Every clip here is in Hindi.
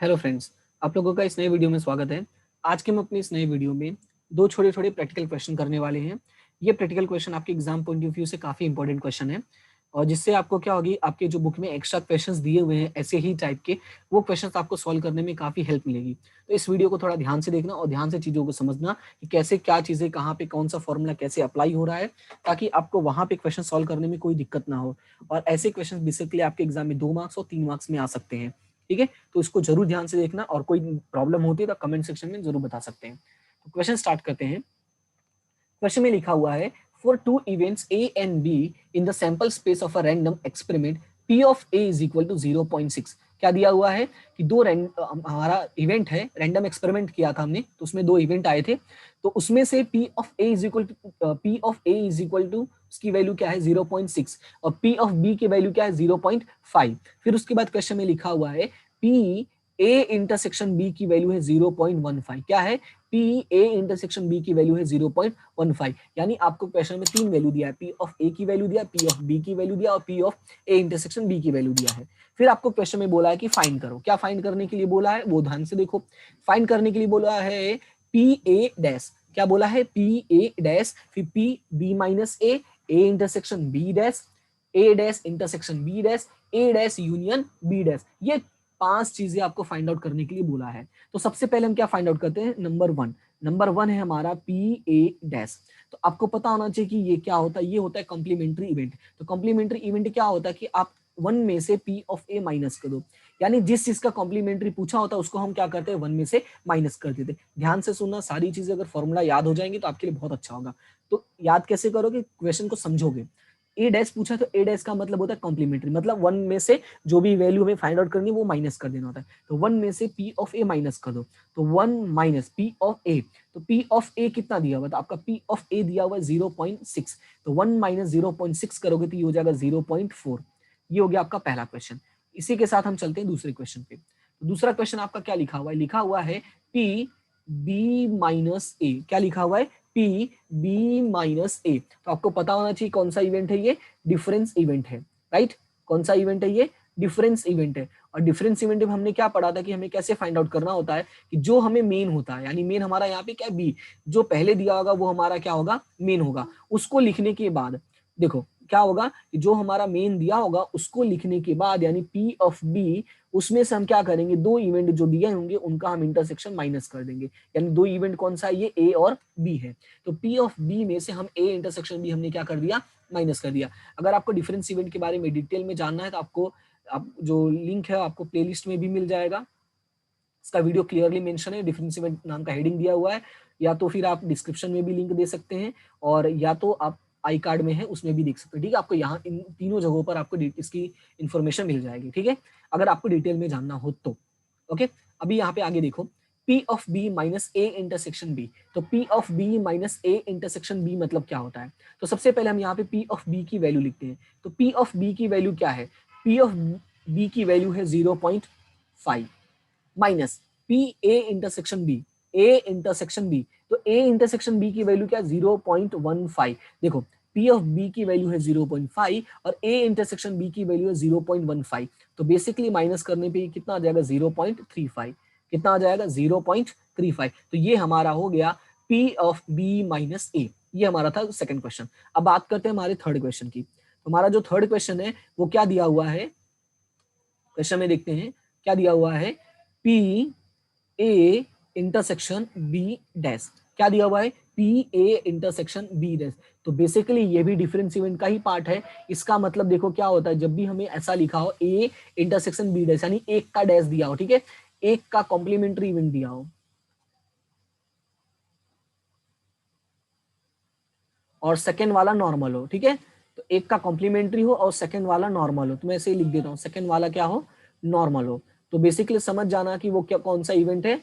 हेलो फ्रेंड्स, आप लोगों का इस नए वीडियो में स्वागत है। आज के हम अपने इस नए वीडियो में दो छोटे-छोटे प्रैक्टिकल क्वेश्चन करने वाले हैं। ये प्रैक्टिकल क्वेश्चन आपके एग्जाम पॉइंट ऑफ व्यू से काफ़ी इंपॉर्टेंट क्वेश्चन है और जिससे आपको क्या होगी, आपके जो बुक में एक्स्ट्रा क्वेश्चंस दिए हुए हैं ऐसे ही टाइप के, वो क्वेश्चंस आपको सॉल्व करने में काफ़ी हेल्प मिलेगी। तो इस वीडियो को थोड़ा ध्यान से देखना और ध्यान से चीज़ों को समझना कि कैसे क्या चीज़ें, कहाँ पे कौन-सा फॉर्मूला कैसे अप्लाई हो रहा है, ताकि आपको वहाँ पे क्वेश्चन सॉल्व करने में कोई दिक्कत ना हो। और ऐसे क्वेश्चन बेसिकली आपके एग्जाम में 2 मार्क्स और 3 मार्क्स में आ सकते हैं। ठीक है, तो इसको जरूर ध्यान से देखना और कोई प्रॉब्लम होती है तो कमेंट सेक्शन में जरूर बता सकते हैं। तो क्वेश्चन स्टार्ट करते हैं। क्वेश्चन में लिखा हुआ है, for two events A and B in the sample space of a random experiment P of A is equal to 0.6। क्या दिया हुआ है कि हमारा इवेंट है, रैंडम एक्सपेरिमेंट किया था हमने, तो उसमें 2 इवेंट आए थे। तो उसमें से P of A is equal to उसकी वैल्यू क्या है 0.6 और P ऑफ B की वैल्यू क्या है 0.5। फिर उसके बाद क्वेश्चन में लिखा हुआ है P A इंटरसेक्शन B की वैल्यू है 0.15। क्या है? P A इंटरसेक्शन B की वैल्यू है 0.15। यानी आपको क्वेश्चन में 3 वैल्यू दिया है, P ऑफ A की वैल्यू दिया, P ऑफ B की वैल्यू दिया और P of A intersection B की वैल्यू दिया है। फिर आपको क्वेश्चन में बोला है कि फाइंड करो। क्या फाइंड करने के लिए बोला है वो ध्यान से देखो। फाइंड करने के लिए बोला है P A डैश। क्या बोला है? P A डैश, फिर P B minus A, A intersection B dash, A dash intersection B dash, A dash union B dash. ये 5 चीजें आपको फाइंड आउट करने के लिए बोला है। तो सबसे पहले हम क्या फाइंड आउट करते हैं? नंबर वन है हमारा पी ए डैश। तो आपको पता होना चाहिए कि ये क्या होता है। ये होता है कॉम्प्लीमेंट्री इवेंट। तो कॉम्प्लीमेंट्री इवेंट क्या होता है कि आप 1 में से पी ऑफ ए माइनस कर दो। यानी जिस चीज का कॉम्प्लीमेंट्री पूछा होता है उसको हम क्या करते हैं, 1 में से माइनस कर देते। ध्यान से सुनना, सारी चीजें अगर फॉर्मूला याद हो जाएंगी तो आपके लिए बहुत अच्छा होगा। तो याद कैसे करोगे? क्वेश्चन को समझोगे। ए डैश पूछा तो ए डैश का मतलब होता है कॉम्प्लीमेंट्री, मतलब 1 में से जो भी वैल्यू हमें फाइंड आउट करनी है वो माइनस कर देना होता है। तो 1 में से पी ऑफ ए माइनस कर दो। तो 1 माइनस पी ऑफ ए, तो पी ऑफ ए कितना दिया हुआ था? आपका पी ऑफ ए दिया हुआ है 0.6। तो 1 माइनस 0.6 करोगे तो ये हो जाएगा 0.4। ये हो गया आपका पहला क्वेश्चन। इसी के साथ हम चलते हैं दूसरे क्वेश्चन पे। तो दूसरा क्वेश्चन आपका क्या लिखा हुआ है? लिखा हुआ है पी बी माइनस ए। क्या लिखा हुआ है? पी बी माइनस ए। तो आपको पता होना चाहिए कौन सा इवेंट है ये? डिफरेंस इवेंट है, राइट? कौन सा इवेंट है ये? डिफरेंस इवेंट है। और डिफरेंस इवेंट में हमने क्या पढ़ा था कि हमें कैसे फाइंड आउट करना होता है कि जो हमें मेन होता है, यानी मेन हमारा यहाँ पे क्या है? बी। जो पहले दिया होगा वो हमारा क्या होगा? मेन होगा। उसको लिखने के बाद देखो क्या होगा कि जो हमारा मेन दिया होगा उसको लिखने के बाद, यानी पी ऑफ बी, उसमें से हम क्या करेंगे? 2 इवेंट जो दिए होंगे उनका हम इंटरसेक्शन माइनस कर देंगे। यानी 2 इवेंट कौन सा है? ये ए और बी है। तो पी ऑफ बी में से हम ए इंटरसेक्शन बी हमने क्या कर दिया? माइनस कर दिया। अगर आपको डिफरेंस इवेंट के बारे में डिटेल में जानना है तो आपको आप जो लिंक है आपको प्लेलिस्ट में भी मिल जाएगा। इसका वीडियो क्लियरली मेंशन है, डिफरेंस इवेंट नाम का हेडिंग दिया हुआ है। या तो फिर आप डिस्क्रिप्शन में भी लिंक दे सकते हैं और या तो आप आई कार्ड में है उसमें भी देख सकते हैं। ठीक है, आपको यहाँ इन तीनों जगहों पर आपको इसकी इन्फॉर्मेशन मिल जाएगी। ठीक है, अगर आपको डिटेल में जानना हो तो। ओके, अभी यहाँ पे आगे देखो, P of B minus A intersection B। तो P of B minus A intersection B मतलब क्या होता है? तो सबसे पहले हम यहाँ पे P ऑफ B की वैल्यू लिखते हैं। तो P ऑफ B की वैल्यू क्या है? P ऑफ B की वैल्यू है 0.5 minus P A intersection B, A intersection B. तो ए इंटरसेक्शन बी की वैल्यू क्या? 0.15। देखो पी ऑफ बी की वैल्यू है 0.5 और ए इंटरसेक्शन बी की वैल्यू है 0.15। तो बेसिकली माइनस करने पे कितना आ जाएगा? 0.35। कितना आ जाएगा? 0.35। तो ये हमारा हो गया पी ऑफ बी माइनस ए। ये हमारा था सेकंड क्वेश्चन। अब बात करते हैं हमारे थर्ड क्वेश्चन की। तो हमारा जो थर्ड क्वेश्चन है वो क्या दिया हुआ है? क्वेश्चन में देखते हैं क्या दिया हुआ है। P A intersection B dash. क्या दिया हुआ है? P A intersection B dash. तो बेसिकली ये भी डिफरेंस इवेंट का ही पार्ट है। इसका मतलब देखो क्या होता है, जब भी हमें ऐसा लिखा हो ए इंटरसेक्शन बी डैश, यानी एक का डैश दिया हो, ठीक है, एक का कॉम्प्लीमेंट्री इवेंट दिया हो और सेकेंड वाला नॉर्मल हो, ठीक है, तो एक का कॉम्प्लीमेंट्री हो और सेकेंड वाला नॉर्मल हो। तो मैं ऐसे ही लिख देता हूँ, सेकेंड वाला क्या हो? नॉर्मल हो। तो बेसिकली समझ जाना कि वो क्या, कौन सा इवेंट है?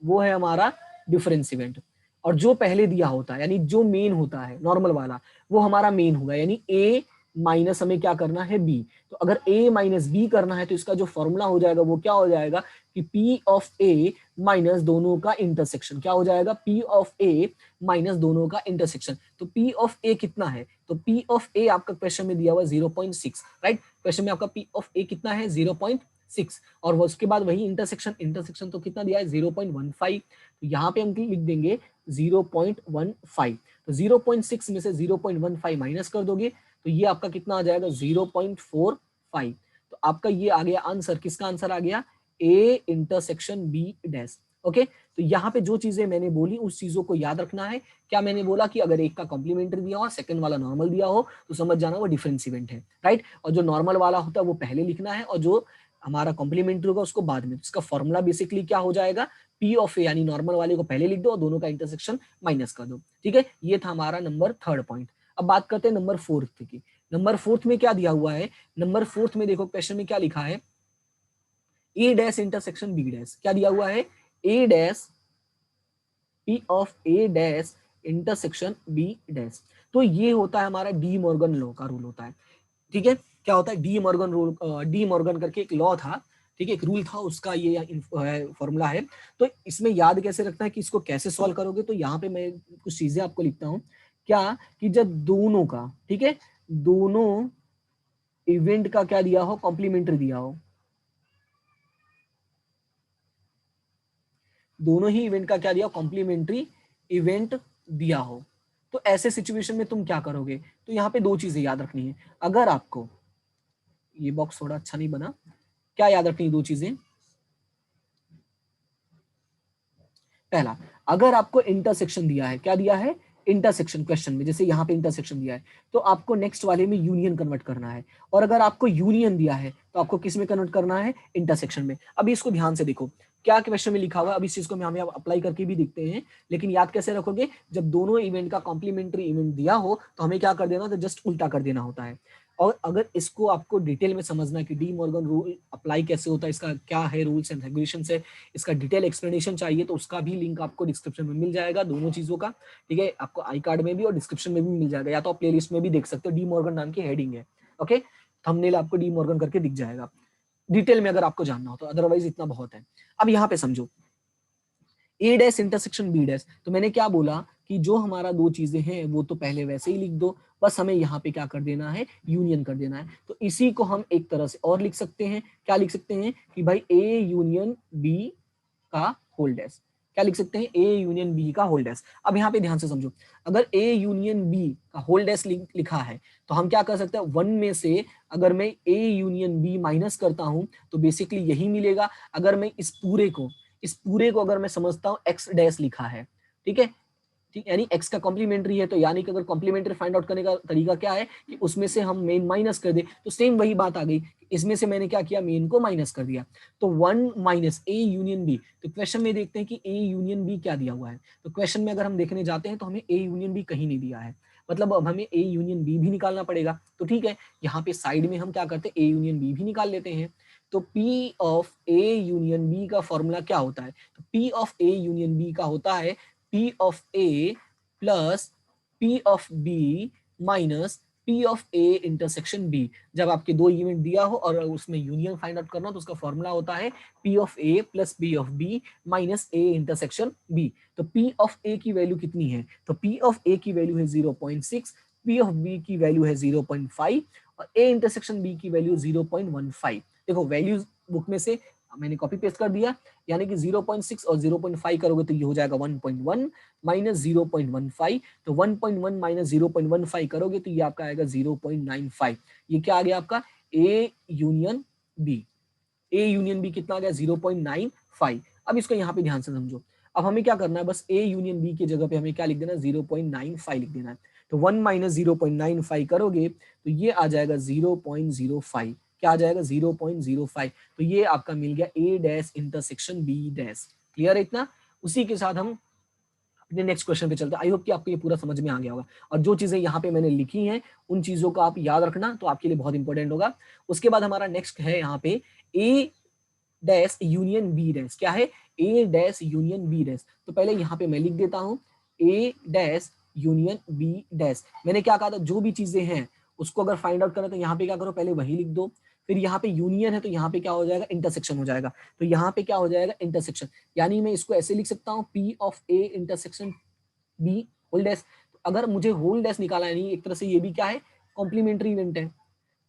वो है हमारा डिफरेंस इवेंट। और जो पहले दिया होता है, यानी जो मेन होता है नॉर्मल वाला, वो हमारा मेन होगा। यानी ए माइनस हमें क्या करना है? बी। तो अगर ए माइनस बी करना है तो इसका जो फॉर्मूला हो जाएगा वो क्या हो जाएगा कि पी ऑफ ए माइनस दोनों का इंटरसेक्शन। क्या हो जाएगा? पी ऑफ ए माइनस दोनों का इंटरसेक्शन। तो पी ऑफ ए कितना है? तो पी ऑफ ए आपका क्वेश्चन में दिया हुआ 0.6, राइट? क्वेश्चन में आपका पी ऑफ ए कितना है? 6 और उसके बाद वही इंटरसेक्शन तो कितना दिया है 0.15, तो यहाँ पे हम लिख देंगे 0.15, तो 0.6 में से 0.15 माइनस कर दोगे तो ये आपका कितना आ जाएगा 0.45, तो आपका ये आ गया आंसर, किसका आंसर आ गया A intersection B dash. Okay, तो यहाँ पे जो चीजें मैंने बोली उस चीजों को याद रखना है। क्या मैंने बोला कि अगर एक का कॉम्प्लीमेंट्री दिया हो, सेकंड वाला नॉर्मल दिया हो, तो समझ जाना वो डिफरेंस इवेंट है, राइट। और जो नॉर्मल वाला होता है वो पहले लिखना है और जो हमारा कॉम्प्लीमेंट्री होगा उसको बाद में। इसका फॉर्मूला बेसिकली क्या हो जाएगा, पी ऑफ ए यानी नॉर्मल वाले को पहले लिख दो और दोनों का इंटरसेक्शन माइनस कर दो, ठीक है। ये था हमारा नंबर थर्ड पॉइंट। अब बात करते हैं नंबर फोर्थ की। नंबर फोर्थ में क्या दिया हुआ है, नंबर फोर्थ में देखो क्वेश्चन में क्या लिखा है, A dash intersection B dash. क्या दिया हुआ है, A dash P of A dash intersection B dash. तो ये होता है हमारा डी मॉर्गन लॉ का रूल होता है, ठीक है। क्या होता है De Morgan rule, De Morgan करके एक लॉ था, ठीक है, एक रूल था, उसका ये फॉर्मूला है। तो इसमें याद कैसे रखना है कि इसको कैसे सॉल्व करोगे, तो यहाँ पे मैं कुछ चीजें आपको लिखता हूँ। क्या कि जब दोनों का, ठीक है, दोनों इवेंट का क्या दिया हो, कॉम्प्लीमेंट्री दिया हो, दोनों ही इवेंट का क्या दिया, कॉम्प्लीमेंट्री इवेंट दिया हो, तो ऐसे सिचुएशन में तुम क्या करोगे। तो यहाँ पे दो चीजें याद रखनी है। अगर आपको, ये बॉक्स थोड़ा अच्छा नहीं बना, क्या याद रखनी है दो चीजें। पहला, अगर आपको इंटरसेक्शन दिया है, क्या दिया है, इंटरसेक्शन क्वेश्चन में, जैसे यहाँ पे इंटरसेक्शन दिया है, तो आपको नेक्स्ट वाले में यूनियन कन्वर्ट करना है। और अगर आपको यूनियन दिया है तो आपको किस में कन्वर्ट करना है, इंटरसेक्शन में। अभी इसको ध्यान से देखो क्या क्वेश्चन में लिखा हुआ है। अब इस चीज को हमें अप्लाई करके भी देखते हैं, लेकिन याद कैसे रखोगे, जब दोनों इवेंट का कॉम्प्लीमेंट्री इवेंट दिया हो तो हमें क्या कर देना, तो जस्ट उल्टा कर देना होता है। और अगर इसको आपको डिटेल में समझना है कि डी मॉर्गन रूल अप्लाई कैसे होता है, इसका क्या है रूल्स एंड रेगुलेशन है, इसका डिटेल एक्सप्लेनेशन चाहिए, तो उसका भी लिंक आपको डिस्क्रिप्शन में मिल जाएगा, दोनों चीजों का, ठीक है। आपको आई कार्ड में भी और डिस्क्रिप्शन में भी मिल जाएगा, या तो आप प्लेलिस्ट में भी देख सकते हो, डी मॉर्गन नाम की हेडिंग है, ओके। थंबनेल आपको डी मॉर्गन करके दिख जाएगा डिटेल में अगर आपको जानना हो तो, अदरवाइज इतना बहुत है। अब यहाँ पे समझो ए डैश इंटरसेक्शन बी डैश, तो मैंने क्या बोला कि जो हमारा दो चीजें हैं वो तो पहले वैसे ही लिख दो, बस हमें यहाँ पे क्या कर देना है, यूनियन कर देना है। तो इसी को हम एक तरह से और लिख सकते हैं, क्या लिख सकते हैं कि भाई ए यूनियन बी का होल डैश। क्या लिख सकते हैं, ए यूनियन बी का होल डैश। अब यहाँ पे ध्यान से समझो, अगर ए यूनियन बी का होल डैश लिखा है तो हम क्या कर सकते हैं, वन में से अगर मैं ए यूनियन बी माइनस करता हूं तो बेसिकली यही मिलेगा। अगर मैं इस पूरे को अगर मैं समझता हूँ एक्स डैश लिखा है, ठीक है, ठीक, यानी x का कॉम्प्लीमेंट्री है, तो यानी कि अगर कॉम्प्लीमेंट्री फाइंड आउट करने का तरीका क्या है कि उसमें से हम मेन माइनस कर दे, तो सेम वही बात आ गई, इसमें से मैंने क्या किया, मेन को माइनस कर दिया, तो 1 माइनस ए यूनियन बी। तो क्वेश्चन में देखते हैं कि ए यूनियन बी क्या दिया हुआ है, तो क्वेश्चन में अगर हम देखने जाते हैं तो हमें ए यूनियन बी कहीं नहीं दिया है, मतलब अब हमें ए यूनियन बी भी निकालना पड़ेगा। तो ठीक है, यहाँ पे साइड में हम क्या करते हैं, ए यूनियन बी भी निकाल लेते हैं। तो P of A union B का फॉर्मूला क्या होता है, तो P of A union B का होता है P of A plus P of B minus P of A intersection B. जब आपके दो इवेंट दिया हो और उसमें यूनियन फाइंड आउट करना हो तो उसका फॉर्मूला होता है P of A plus B of B minus A intersection B. तो P ऑफ ए की वैल्यू कितनी है, तो P ऑफ ए की वैल्यू है 0.6, P ऑफ बी की वैल्यू है 0.5 और ए इंटरसेक्शन बी की वैल्यू 0.15। देखो वैल्यूज बुक में से मैंने कॉपी पेस्ट कर दिया, यानी कि 0.6 और 0.5 करोगे तो ये हो जाएगा 1.1 माइनस 0.15, तो 1.1 माइनस 0.15 करोगे तो ये आपका आएगा 0.95। ये क्या आ गया आपका A union B. A union B कितना आ गया 0.95। अब इसको यहाँ पे ध्यान से समझो, अब हमें क्या करना है, बस ए यूनियन बी की जगह पे हमें क्या लिख देना है, 0.95 लिख देना है। तो 1 माइनस 0.95 करोगे तो ये आ जाएगा 0.05। क्या आ जाएगा 0.05। तो ये आपका मिल गया A dash intersection B dash. Clear है इतना। उसी के साथ हम अपने नेक्स्ट क्वेश्चन पे चलते हैं। आई होप कि आपको ये पूरा समझ में आ गया होगा, और जो चीजें यहाँ पे मैंने लिखी हैं उन चीजों को आप याद रखना, तो आपके लिए बहुत इंपॉर्टेंट होगा। उसके बाद हमारा नेक्स्ट है यहाँ पे ए डैश यूनियन बी डैश। क्या है, A dash union B dash. तो पहले यहाँ पे मैं लिख देता हूँ ए डैश यूनियन बी डैश। मैंने क्या कहा था, जो भी चीजें हैं उसको अगर फाइंड आउट करना तो यहाँ पे क्या करो, पहले वही लिख दो, फिर यहाँ पे यूनियन है तो यहाँ पे क्या हो जाएगा, इंटरसेक्शन हो जाएगा। तो यहाँ पे क्या हो जाएगा, इंटरसेक्शन, यानी मैं इसको ऐसे लिख सकता हूँ P of A intersection B whole dash. तो अगर मुझे होल डैश निकाला है, नहीं एक तरह से ये भी क्या है, कॉम्प्लीमेंट्री इवेंट है,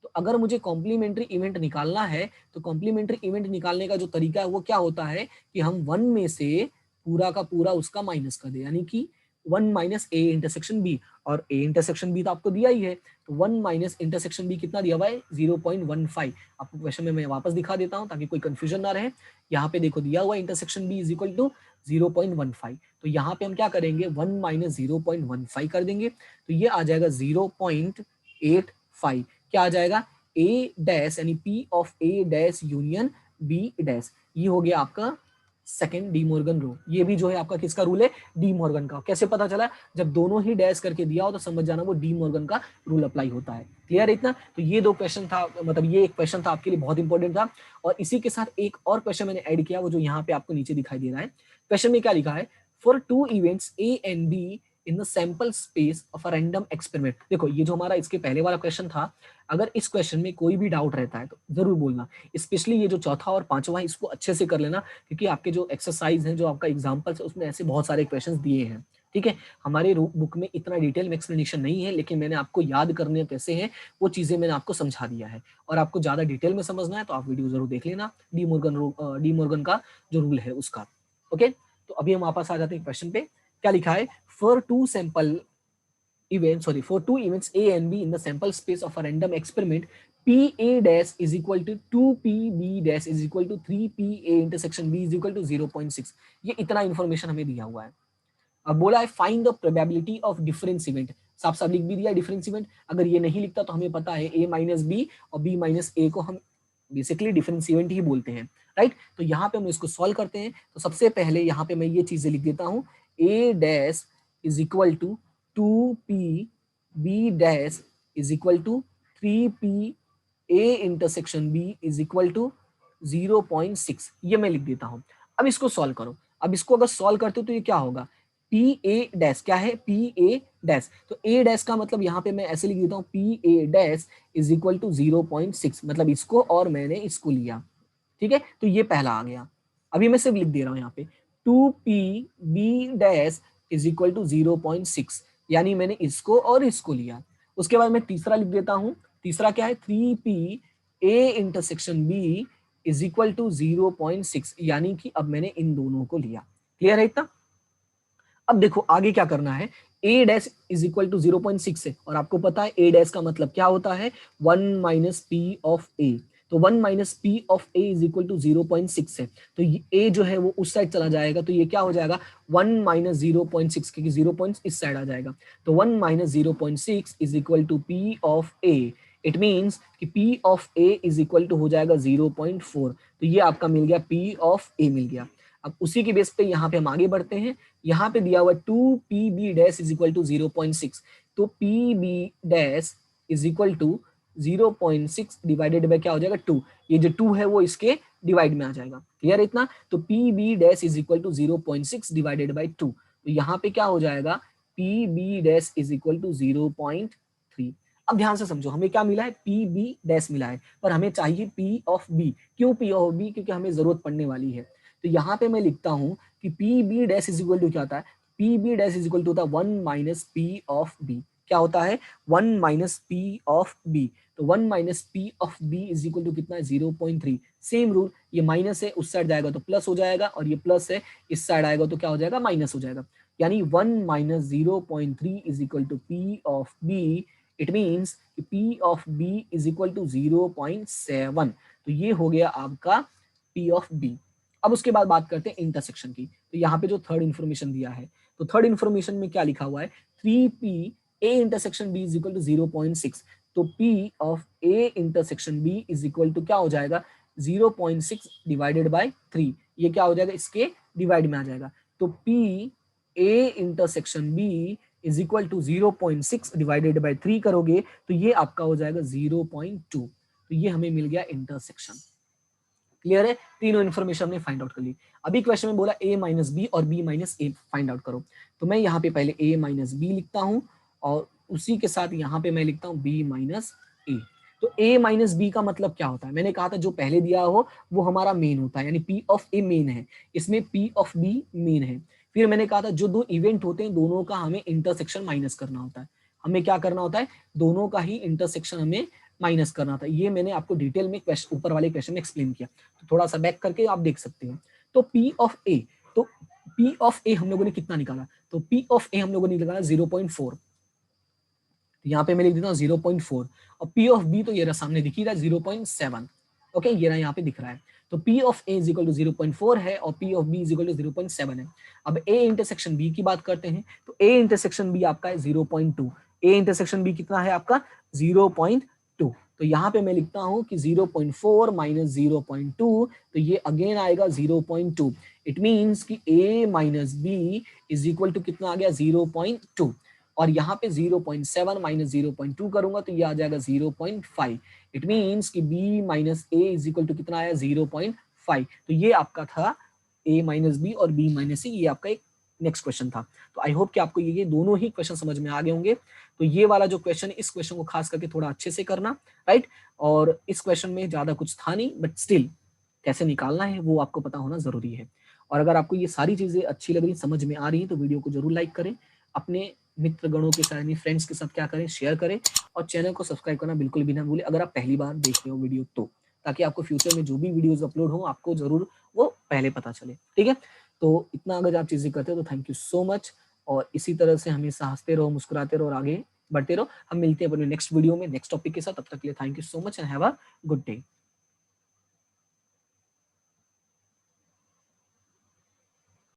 तो अगर मुझे कॉम्प्लीमेंट्री इवेंट निकालना है तो कॉम्प्लीमेंट्री इवेंट निकालने का जो तरीका है वो क्या होता है कि हम 1 में से पूरा का पूरा उसका माइनस कर दे, यानी कि 1 माइनस ए इंटरसेक्शन बी, और ए इंटरसेक्शन बी तो आपको दिया ही है, तो 1 माइनस इंटरसेक्शन बी कितना दिया हुआ है 0.15। आपको क्वेश्चन में मैं वापस दिखा देता हूं ताकि कोई कंफ्यूजन ना रहे। यहाँ पे देखो दिया हुआ intersection B is equal to 0.15, तो यहाँ पे हम क्या करेंगे 1 माइनस 0.15 कर देंगे, तो ये आ जाएगा 0.85। क्या आ जाएगा ए डैश यानी P of A dash union B dash, ये हो गया आपका सेकंड डी मॉर्गन रूल। ये भी जो है आपका किसका रूल है, डी मॉर्गन का। कैसे पता चला, जब दोनों ही डैश करके दिया हो तो समझ जाना वो डी मॉर्गन का रूल अप्लाई होता है। क्लियर है इतना? तो ये दो क्वेश्चन था, मतलब ये एक क्वेश्चन था आपके लिए बहुत इंपॉर्टेंट था। और इसी के साथ एक और क्वेश्चन मैंने ऐड किया, वो जो यहाँ पे आपको नीचे दिखाई दे रहा है। क्वेश्चन में क्या लिखा है, for two events A and B in the sample space of a random experiment. देखो ये जो हमारा इसके पहले वाला क्वेश्चन था, अगर इस क्वेश्चन में कोई भी डाउट रहता है तो जरूर बोलना, स्पेशली ये जो चौथा और पांचवा है इसको अच्छे से कर लेना, क्योंकि आपके जो एक्सरसाइज है, जो आपका एग्जाम्पल्स है, उसमें ऐसे बहुत सारे क्वेश्चन दिए हैं। ठीक है, हमारे बुक में इतना डिटेल में एक्सप्लेनेशन नहीं है, लेकिन मैंने आपको याद करने कैसे हैं वो चीजें मैंने आपको समझा दिया है। और आपको ज्यादा डिटेल में समझना है तो आप वीडियो जरूर देख लेना, डी मॉर्गन का जो रूल है उसका। ओके, तो अभी हम वापस आ जाते हैं क्वेश्चन पे। क्या लिखा है, for two events A and B in the sample space of a random experiment, PA dash is equal to 2PB dash is equal to 3PA intersection B is equal to 0.6। ये इतना इंफॉर्मेशन हमें दिया हुआ है। अब बोला है find the probability of difference event, साफ साफ लिख भी दिया डिफरेंस इवेंट। अगर ये नहीं लिखता तो हमें पता है A माइनस बी और B माइनस ए को हम बेसिकली डिफरेंस इवेंट ही बोलते हैं, राइट। तो यहाँ पे हम इसको सॉल्व करते हैं। तो सबसे पहले यहाँ पे मैं ये चीजें लिख देता हूँ, A dash is equal to 2P B dash is equal to 3P A intersection B is equal to 0.6, ये मैं लिख देता हूँ। अब इसको सॉल्व करो। अब इसको अगर सॉल्व करते हो तो ये क्या होगा, पी ए डैश क्या है, पी ए डैश, तो ए डैश का मतलब यहाँ पे मैं ऐसे लिख देता हूँ, P A dash is equal to 0.6, मतलब इसको और मैंने इसको लिया। ठीक है, तो ये पहला आ गया। अभी मैं सिर्फ लिख दे रहा हूँ यहाँ पे 2PB dash is equal to 0.6, यानी मैंने इसको और इसको लिया। उसके बाद मैं तीसरा लिख देता हूँ, तीसरा क्या है 3PA intersection B is equal to 0.6, यानी कि अब मैंने इन दोनों को लिया। क्लियर है इतना? अब देखो आगे क्या करना है, A dash is equal to 0.6 है, और आपको पता है ए डैश का मतलब क्या होता है 1 माइनस पी ऑफ ए। तो 1 minus P of A is equal to 0.6 है, तो ए जो है वो उस साइड चला जाएगा, तो ये क्या हो जाएगा 1 माइनस 0.6, क्योंकि 0 पॉइंट इस साइड आ जाएगा। तो 1 minus 0.6 is equal to P of A. It means कि P of A is equal to हो जाएगा 0.4, तो ये आपका मिल गया पी ऑफ ए मिल गया। अब उसी के बेस पे यहाँ पे हम आगे बढ़ते हैं। यहाँ पे दिया हुआ 2PB dash is equal to 0.6, तो PB dash is equal to 0.6 divided by क्या हो जाएगा 2, ये जो 2 है वो इसके डिवाइड में आ जाएगा। क्लियर इतना? तो PB dash is equal to 0.6 divided by 2, तो यहाँ पे क्या हो जाएगा PB dash is equal to 0.3। अब ध्यान से समझो, हमें क्या मिला है PB डैश मिला है, पर हमें चाहिए P ऑफ B। क्यों P ऑफ B? क्योंकि हमें जरूरत पड़ने वाली है। तो यहाँ पे मैं लिखता हूं कि P B dash is equal to क्या होता है, P B dash is equal to होता है 1 माइनस पी ऑफ बी। क्या होता है 1 माइनस पी ऑफ बी, तो 1 minus P of B is equal to कितना है 0.3। सेम रूल, ये माइनस है उस साइड जाएगा तो प्लस हो जाएगा, और ये प्लस है इस साइड आएगा तो क्या हो जाएगा माइनस हो जाएगा, यानी 1 minus 0.3 is equal to P of B. It means P of B is equal to 0.7, तो ये हो गया आपका पी ऑफ बी। अब उसके बाद बात करते हैं इंटरसेक्शन की। तो यहाँ पे जो थर्ड इंफॉर्मेशन दिया है, तो थर्ड इंफॉर्मेशन में क्या लिखा हुआ है 3P A intersection B is equal to 0.6, तो P of A intersection B is equal to क्या हो जाएगा 0.6 डिवाइडेड बाय 3, ये क्या हो जाएगा इसके डिवाइड में आ जाएगा। तो P A intersection B is equal to 0.6 divided by 3 करोगे तो ये आपका हो जाएगा 0.2, तो ये हमें मिल गया इंटरसेक्शन। क्लियर है? तीनों इन्फॉर्मेशन हमने फाइंड आउट कर ली। अभी क्वेश्चन में बोला ए माइनस बी और बी माइनस ए फाइंड आउट करो, तो मैं यहाँ पे पहले ए माइनस बी लिखता हूँ और उसी के साथ यहाँ पे मैं लिखता हूँ बी माइनस ए। तो ए माइनस बी का मतलब क्या होता है, मैंने कहा था जो पहले दिया हो वो हमारा मेन होता है, यानी पी ऑफ ए मेन है, इसमें पी ऑफ बी मेन है। फिर मैंने कहा था जो दो इवेंट होते हैं दोनों का हमें इंटरसेक्शन माइनस करना होता है। हमें क्या करना होता है, दोनों का ही इंटरसेक्शन हमें माइनस करना था। ये मैंने आपको डिटेल में ऊपर वाले क्वेश्चन में एक्सप्लेन किया, तो थोड़ा सा बैक करके आप देख सकते हो। तो P ऑफ ए, तो P ऑफ ए हम लोगों ने कितना निकाला, तो P ऑफ ए हम लोगों ने निकाला 0.4, यहाँ पे मैं लिख देता हूँ 0.4, और P ऑफ बी तो ये रहा सामने दिख ही रहा है 0.7, ओके ये रहा यहाँ पे दिख रहा है। तो P of A is equal to 0.4 है और P of B is equal to 0.7 है। अब A इंटरसेक्शन B की बात करते हैं, तो A इंटरसेक्शन B आपका है 0.2, A इंटरसेक्शन B कितना है आपका 0.2, तो यहाँ पे मैं लिखता हूँ कि 0.4 माइनस 0.2, तो ये अगेन आएगा 0.2। इट मीन्स कि A minus B is equal to कितना आ गया 0.2, और यहाँ पे 0.7 माइनस 0.2 करूंगा तो ये आ जाएगा 0.5। इट मीन्स कि B minus A is equal to कितना आया 0.5। तो ये आपका था A माइनस बी और B माइनस सी, ये आपका एक नेक्स्ट क्वेश्चन था। तो आई होप कि आपको ये दोनों ही क्वेश्चन समझ में आ गए होंगे। तो ये वाला जो क्वेश्चन, इस क्वेश्चन को खास करके थोड़ा अच्छे से करना, राइट। और इस क्वेश्चन में ज्यादा कुछ था नहीं, बट स्टिल कैसे निकालना है वो आपको पता होना जरूरी है। और अगर आपको ये सारी चीजें अच्छी लग रही, समझ में आ रही है, तो वीडियो को जरूर लाइक करें, अपने मित्र गणों के साथ, फ्रेंड्स के साथ क्या करें, शेयर करें, और चैनल को सब्सक्राइब करना बिल्कुल भी ना भूलें अगर आप पहली बार देख रहे हो वीडियो तो, ताकि आपको फ्यूचर में जो भी वीडियोस अपलोड हो आपको जरूर वो पहले पता चले, ठीक है। तो इतना अगर आप चीजें करते हो तो थैंक यू सो मच, और इसी तरह से हमेशा हंसते रहो, मुस्कुराते रहो और आगे बढ़ते रहो। हम मिलते हैं अपने नेक्स्ट वीडियो में नेक्स्ट टॉपिक के साथ, तब तक के लिए thank you so much and have a good day.